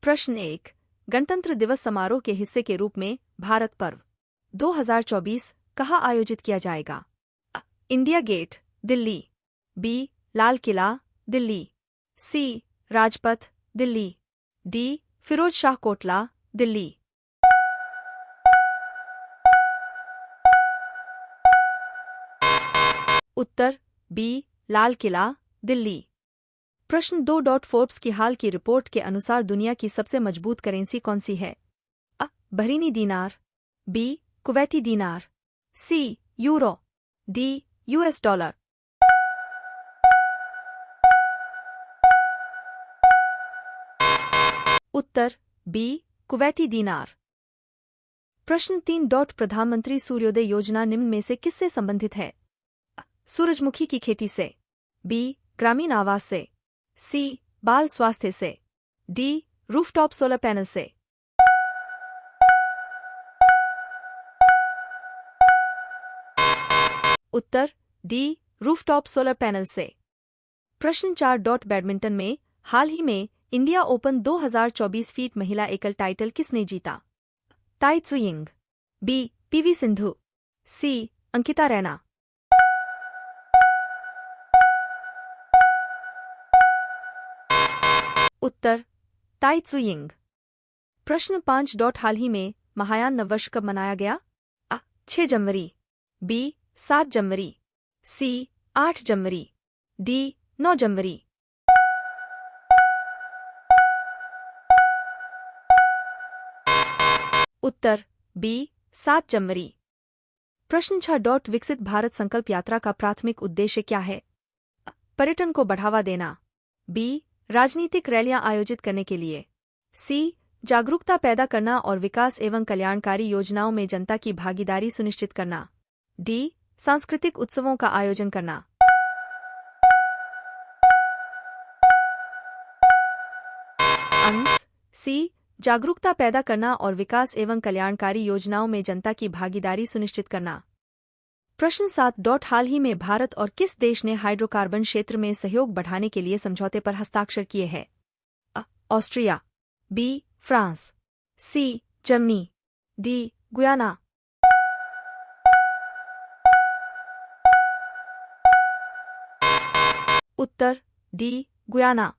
प्रश्न 1। गणतंत्र दिवस समारोह के हिस्से के रूप में भारत पर्व 2024 कहाँ आयोजित किया जाएगा? India gate, Delhi. B. Lal Qila, Delhi. C. Rajpath, Delhi. D. Firoz Shah Kotla, Delhi. उत्तर बी. लाल किला, दिल्ली। प्रश्न 2. फोर्ब्स की हाल की रिपोर्ट के अनुसार दुनिया की सबसे मजबूत करेंसी कौन सी है? Bahraini dinar. B. Kuwaiti dinar. C. Euro. D. US dollar. उत्तर बी. Kuwaiti dinar. प्रश्न 3. प्रधानमंत्री सूर्योदय योजना निम्न में से किससे संबंधित है? सूरजमुखी की खेती से। बी. ग्रामीण आवास से। सी. बाल स्वास्थ्य से। डी. रूफटॉप सोलर पैनल से। उत्तर डी. रूफटॉप सोलर पैनल से। प्रश्न 4. बैडमिंटन में हाल ही में इंडिया ओपन 2024 फीट महिला एकल टाइटल किसने जीता? ताई Tzu Ying. B. PV Sindhu. सी. अंकिता रैना। उत्तर ताई त्सु यिंग। प्रश्न 5. हाल ही में महायान नववर्ष कब मनाया गया? 6 जनवरी। बी. 7 जनवरी। सी. 8 जनवरी। डी. 9 जनवरी। उत्तर बी. 7 जनवरी। प्रश्न 6. विकसित भारत संकल्प यात्रा का प्राथमिक उद्देश्य क्या है? पर्यटन को बढ़ावा देना। बी. राजनीतिक रैलियां आयोजित करने के लिए। सी. जागरूकता पैदा करना और विकास एवं कल्याणकारी योजनाओं में जनता की भागीदारी सुनिश्चित करना। डी. सांस्कृतिक उत्सवों का आयोजन करना। Answer C. जागरूकता पैदा करना और विकास एवं कल्याणकारी योजनाओं में जनता की भागीदारी सुनिश्चित करना। प्रश्न 7. हाल ही में भारत और किस देश ने हाइड्रोकार्बन क्षेत्र में सहयोग बढ़ाने के लिए समझौते पर हस्ताक्षर किए हैं? ऑस्ट्रिया। बी. फ्रांस। सी. जर्मनी। डी. गुयाना। उत्तर डी. गुयाना।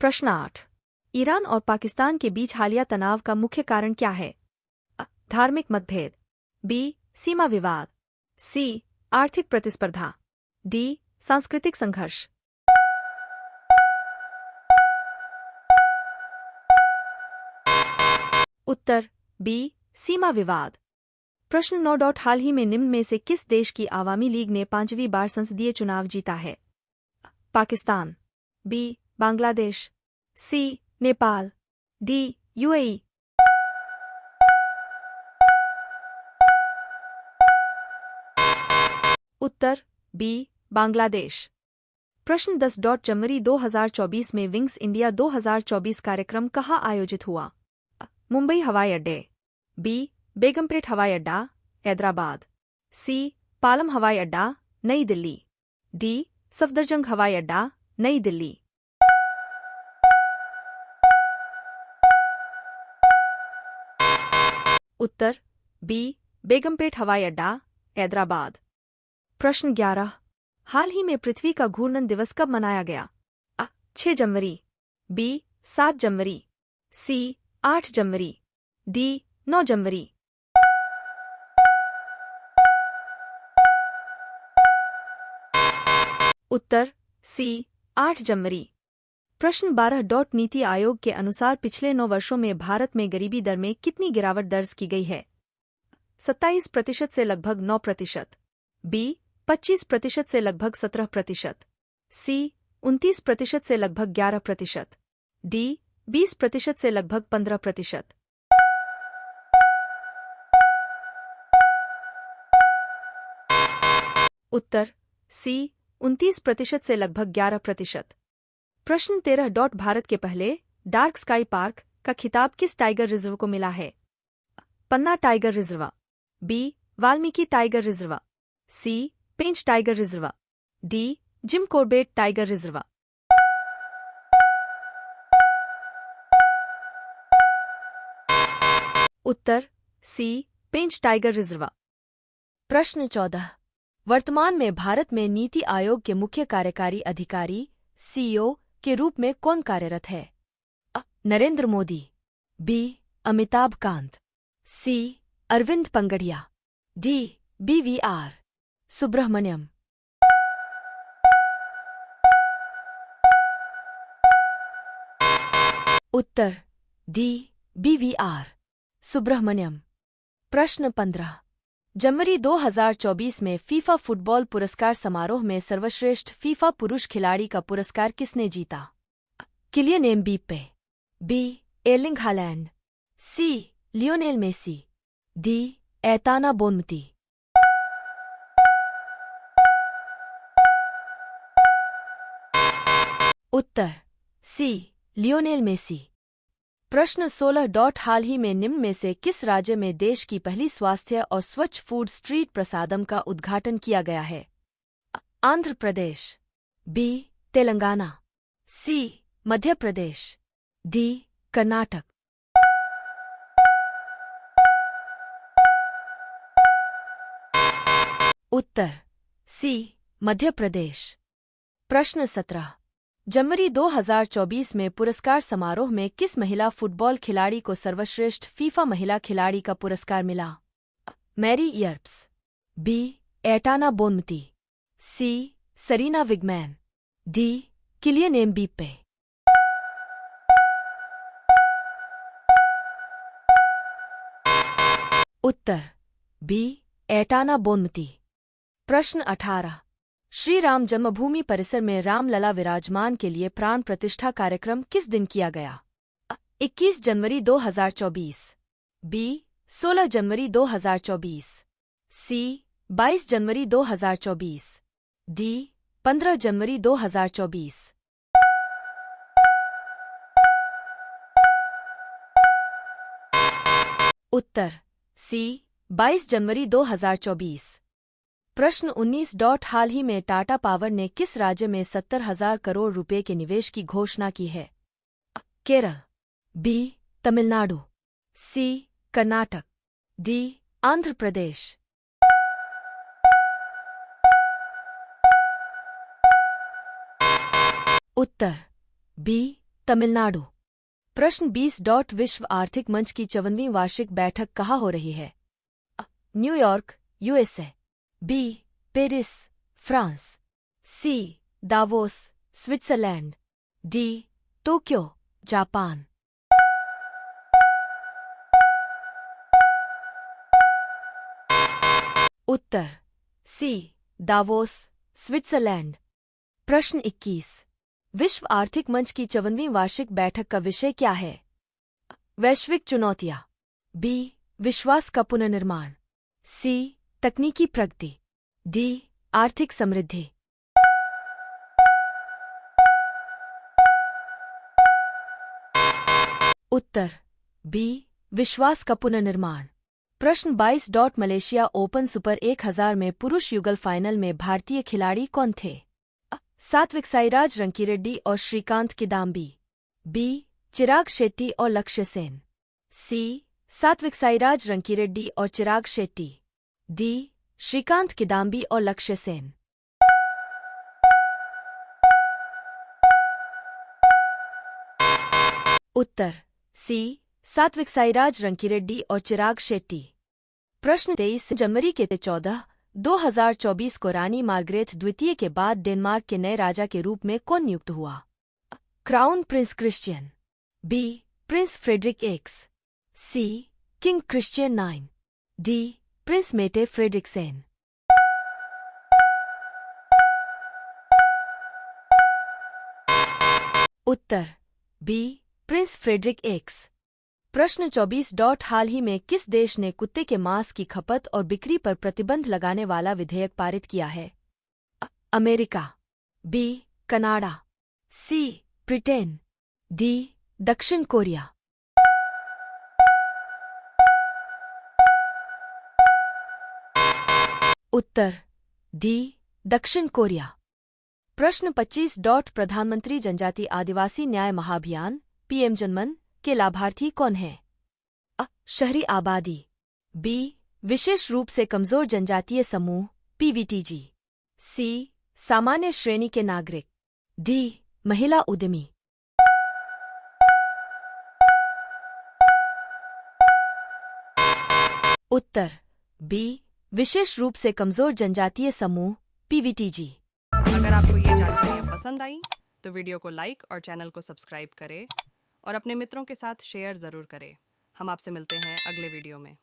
प्रश्न 8. ईरान और पाकिस्तान के बीच हालिया तनाव का मुख्य कारण क्या है? धार्मिक मतभेद। बी. सीमा विवाद। सी. आर्थिक प्रतिस्पर्धा। डी. सांस्कृतिक संघर्ष। उत्तर बी. सीमा विवाद। प्रश्न 9. हाल ही में निम्न में से किस देश की आवामी लीग ने 5वीं बार संसदीय चुनाव जीता है? पाकिस्तान। बी. बांग्लादेश। सी. नेपाल। डी. यूएई। उत्तर बी. बांग्लादेश। प्रश्न 10. जनवरी 2024 में विंग्स इंडिया 2024 कार्यक्रम कहाँ आयोजित हुआ? मुंबई हवाई अड्डे। बी. बेगमपेट हवाई अड्डा, हैदराबाद। सी. पालम हवाई अड्डा, नई दिल्ली। डी. सफदरजंग हवाई अड्डा, नई दिल्ली। उत्तर बी. बेगमपेट हवाई अड्डा, हैदराबाद। प्रश्न 11. हाल ही में पृथ्वी का घूर्णन दिवस कब मनाया गया? 6 जनवरी। बी. 7 जनवरी। सी. 8 जनवरी। डी. 9 जनवरी। उत्तर सी. 8 जनवरी। प्रश्न 12. नीति आयोग के अनुसार पिछले 9 वर्षों में भारत में गरीबी दर में कितनी गिरावट दर्ज की गई है? 27% से लगभग 9%। बी. 25% से लगभग 17%। सी. 29% से लगभग 11%। डी. 20% से लगभग 15%। उत्तर सी. 29% से लगभग 11%। प्रश्न 13. भारत के पहले डार्क स्काई पार्क का खिताब किस टाइगर रिजर्व को मिला है? Panna tiger reserve. B. Valmiki tiger reserve. C. Pench tiger reserve. D. Jim Corbett tiger reserve. उत्तर सी पेंच टाइगर रिजर्व। प्रश्न 14। वर्तमान में भारत में नीति आयोग के मुख्य कार्यकारी अधिकारी सीईओ के रूप में कौन कार्यरत है? अ. नरेंद्र मोदी, बी. अमिताभ कांत, सी. अरविंद पंगड़िया, डी. BVR सुब्रह्मण्यम। उत्तर डी. BVR सुब्रह्मण्यम। प्रश्न 15। जनवरी 2024 में फीफा फुटबॉल पुरस्कार समारोह में सर्वश्रेष्ठ फीफा पुरुष खिलाड़ी का पुरस्कार किसने जीता? Kylian Mbappe, B. Erling Haaland, C. Lionel Messi, D. Aitana Bonmati. उत्तर सी. Lionel Messi. प्रश्न 16। हाल ही में निम्न में से किस राज्य में देश की पहली स्वास्थ्य और स्वच्छ फूड स्ट्रीट प्रसादम का उद्घाटन किया गया है? आंध्र प्रदेश, बी. तेलंगाना, सी. मध्य प्रदेश, डी. कर्नाटक। उत्तर सी. मध्य प्रदेश। प्रश्न 17। जनवरी 2024 में पुरस्कार समारोह में किस महिला फुटबॉल खिलाड़ी को सर्वश्रेष्ठ फीफा महिला खिलाड़ी का पुरस्कार मिला? Mary Earps, B. Aitana Bonmati, C. Sarina Wiegman, D. Kylian Mbappe. उत्तर बी. Aitana Bonmati. प्रश्न 18। श्री राम जन्मभूमि परिसर में रामलला विराजमान के लिए प्राण प्रतिष्ठा कार्यक्रम किस दिन किया गया? 21 जनवरी 2024, बी. 16 जनवरी 2024, सी. 22 जनवरी 2024, डी. 15 जनवरी 2024। उत्तर सी. 22 जनवरी 2024। प्रश्न 19। हाल ही में टाटा पावर ने किस राज्य में 70,000 करोड़ रुपए के निवेश की घोषणा की है? केरल, बी. तमिलनाडु, सी. कर्नाटक, डी. आंध्र प्रदेश। उत्तर बी. तमिलनाडु। प्रश्न 20। विश्व आर्थिक मंच की 54वीं वार्षिक बैठक कहाँ हो रही है? New York, USA, B. Paris, France, C. Davos, Switzerland, D. Tokyo, Japan. उत्तर सी. Davos, Switzerland. प्रश्न 21। विश्व आर्थिक मंच की 54वीं वार्षिक बैठक का विषय क्या है? वैश्विक चुनौतियां, बी. विश्वास का पुनर्निर्माण, सी. तकनीकी प्रगति, डी. आर्थिक समृद्धि। उत्तर बी. विश्वास का पुनर्निर्माण। प्रश्न 22। मलेशिया ओपन सुपर 1000 में पुरुष युगल फाइनल में भारतीय खिलाड़ी कौन थे? सात्विक साईराज रंकीरेड्डी और श्रीकांत किदाम्बी, बी. चिराग शेट्टी और लक्ष्य सेन, सी. सात्विक साईराज रंकीरेड्डी और चिराग शेट्टी, डी. श्रीकांत किदाम्बी और लक्ष्य सेन। उत्तर सी. सात्विक साईराज रंकीरेड्डी और चिराग शेट्टी। प्रश्न 23। जनवरी के 14, 2024 को रानी मार्गरेट द्वितीय के बाद डेनमार्क के नए राजा के रूप में कौन नियुक्त हुआ? Crown prince Christian, B. Prince Frederik X, C. King Christian 9, D. Prince Mette Frederiksen. उत्तर बी. Prince Frederik X. प्रश्न 24। हाल ही में किस देश ने कुत्ते के मांस की खपत और बिक्री पर प्रतिबंध लगाने वाला विधेयक पारित किया है? America, B. Canada, C. Britain, D. दक्षिण कोरिया। उत्तर डी. दक्षिण कोरिया। प्रश्न 25। प्रधानमंत्री जनजाति आदिवासी न्याय महाभियान PM जनमन के लाभार्थी कौन हैं? शहरी आबादी। बी, विशेष रूप से कमजोर जनजातीय समूह पीवीटीजी। सी, सामान्य श्रेणी के नागरिक। डी, महिला उद्यमी। उत्तर बी, विशेष रूप से कमजोर जनजातीय समूह पीवीटीजी। अगर आपको ये जानकारियाँ पसंद आई तो वीडियो को लाइक और चैनल को सब्सक्राइब करें और अपने मित्रों के साथ शेयर ज़रूर करें। हम आपसे मिलते हैं अगले वीडियो में।